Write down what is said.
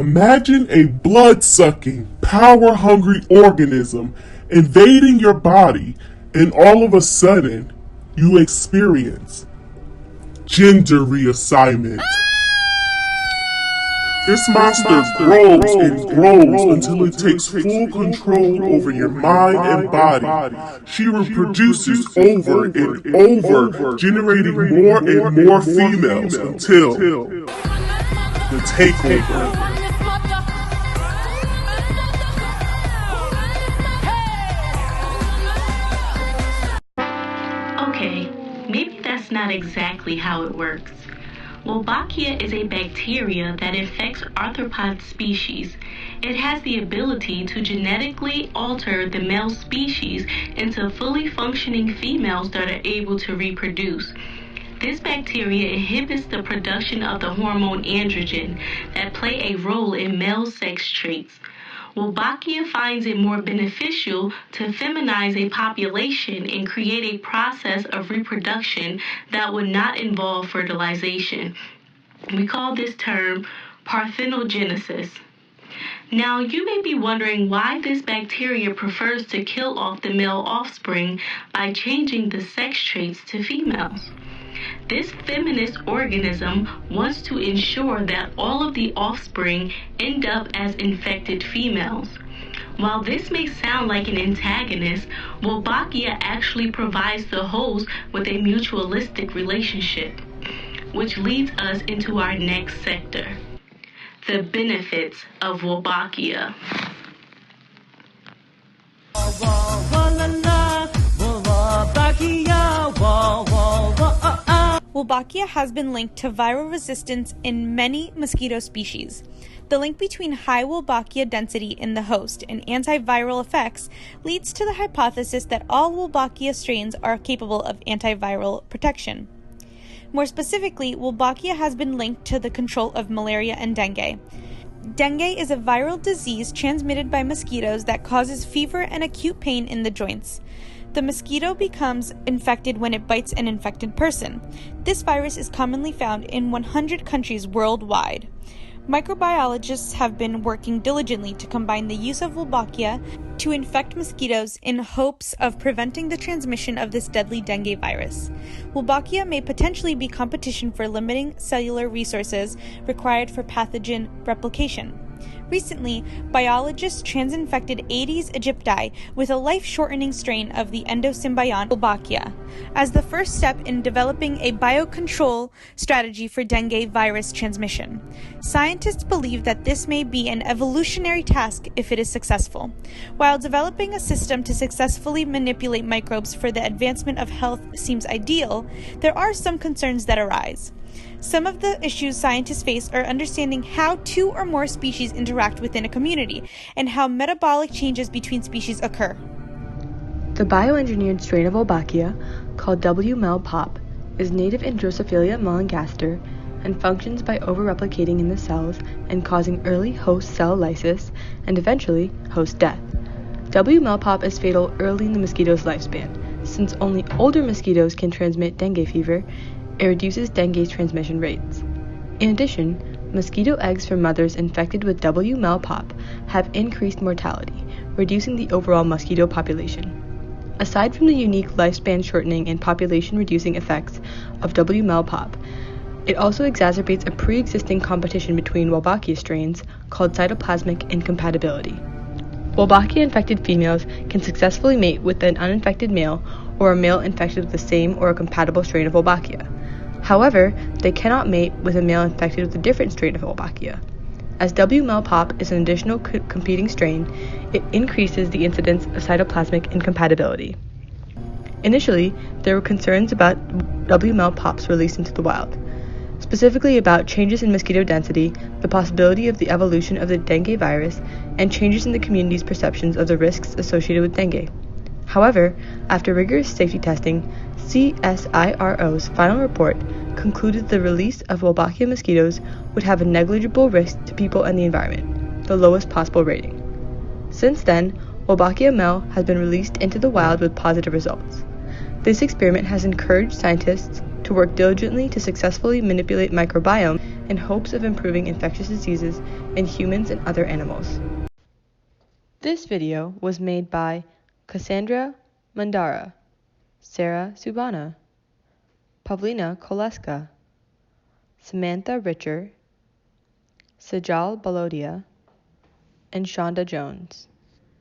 Imagine a blood-sucking, power-hungry organism invading your body, and all of a sudden, you experience gender reassignment. This monster grows and grows until it takes full control over your mind and body. She reproduces over and over, generating more and more females until the takeover. Okay, maybe that's not exactly how it works. Wolbachia is a bacteria that infects arthropod species. It has the ability to genetically alter the male species into fully functioning females that are able to reproduce. This bacteria inhibits the production of the hormone androgen that play a role in male sex traits. Wolbachia finds it more beneficial to feminize a population and create a process of reproduction that would not involve fertilization. We call this term parthenogenesis. Now, you may be wondering why this bacteria prefers to kill off the male offspring by changing the sex traits to females. This feminist organism wants to ensure that all of the offspring end up as infected females. While this may sound like an antagonist, Wolbachia actually provides the host with a mutualistic relationship, which leads us into our next sector, the benefits of Wolbachia. Wolbachia has been linked to viral resistance in many mosquito species. The link between high Wolbachia density in the host and antiviral effects leads to the hypothesis that all Wolbachia strains are capable of antiviral protection. More specifically, Wolbachia has been linked to the control of malaria and dengue. Dengue is a viral disease transmitted by mosquitoes that causes fever and acute pain in the joints. The mosquito becomes infected when it bites an infected person. This virus is commonly found in 100 countries worldwide. Microbiologists have been working diligently to combine the use of Wolbachia to infect mosquitoes in hopes of preventing the transmission of this deadly dengue virus. Wolbachia may potentially be competition for limiting cellular resources required for pathogen replication. Recently, biologists transinfected Aedes aegypti with a life-shortening strain of the endosymbiont Wolbachia as the first step in developing a biocontrol strategy for dengue virus transmission. Scientists believe that this may be an evolutionary task if it is successful. While developing a system to successfully manipulate microbes for the advancement of health seems ideal, there are some concerns that arise. Some of the issues scientists face are understanding how two or more species interact within a community and how metabolic changes between species occur. The bioengineered strain of Wolbachia, called W. mel pop, is native in Drosophila melanogaster and functions by over-replicating in the cells and causing early host cell lysis and eventually host death. W. mel pop is fatal early in the mosquito's lifespan. Since only older mosquitoes can transmit dengue fever, it reduces dengue transmission rates. In addition, mosquito eggs from mothers infected with W. mel pop have increased mortality, reducing the overall mosquito population. Aside from the unique lifespan shortening and population reducing effects of W. mel pop, it also exacerbates a pre-existing competition between Wolbachia strains called cytoplasmic incompatibility. Wolbachia-infected females can successfully mate with an uninfected male or a male infected with the same or a compatible strain of Wolbachia. However, they cannot mate with a male infected with a different strain of Wolbachia. As W. mel pop is an additional competing strain, it increases the incidence of cytoplasmic incompatibility. Initially, there were concerns about W. mel pop's release into the wild, specifically about changes in mosquito density, the possibility of the evolution of the dengue virus, and changes in the community's perceptions of the risks associated with dengue. However, after rigorous safety testing, CSIRO's final report concluded the release of Wolbachia mosquitoes would have a negligible risk to people and the environment, the lowest possible rating. Since then, Wolbachia mel has been released into the wild with positive results. This experiment has encouraged scientists to work diligently to successfully manipulate microbiome in hopes of improving infectious diseases in humans and other animals. This video was made by Cassandra Mandara, Sarah Subana, Pavlina Koleska, Samantha Richer, Sajal Balodia, and Shonda Jones.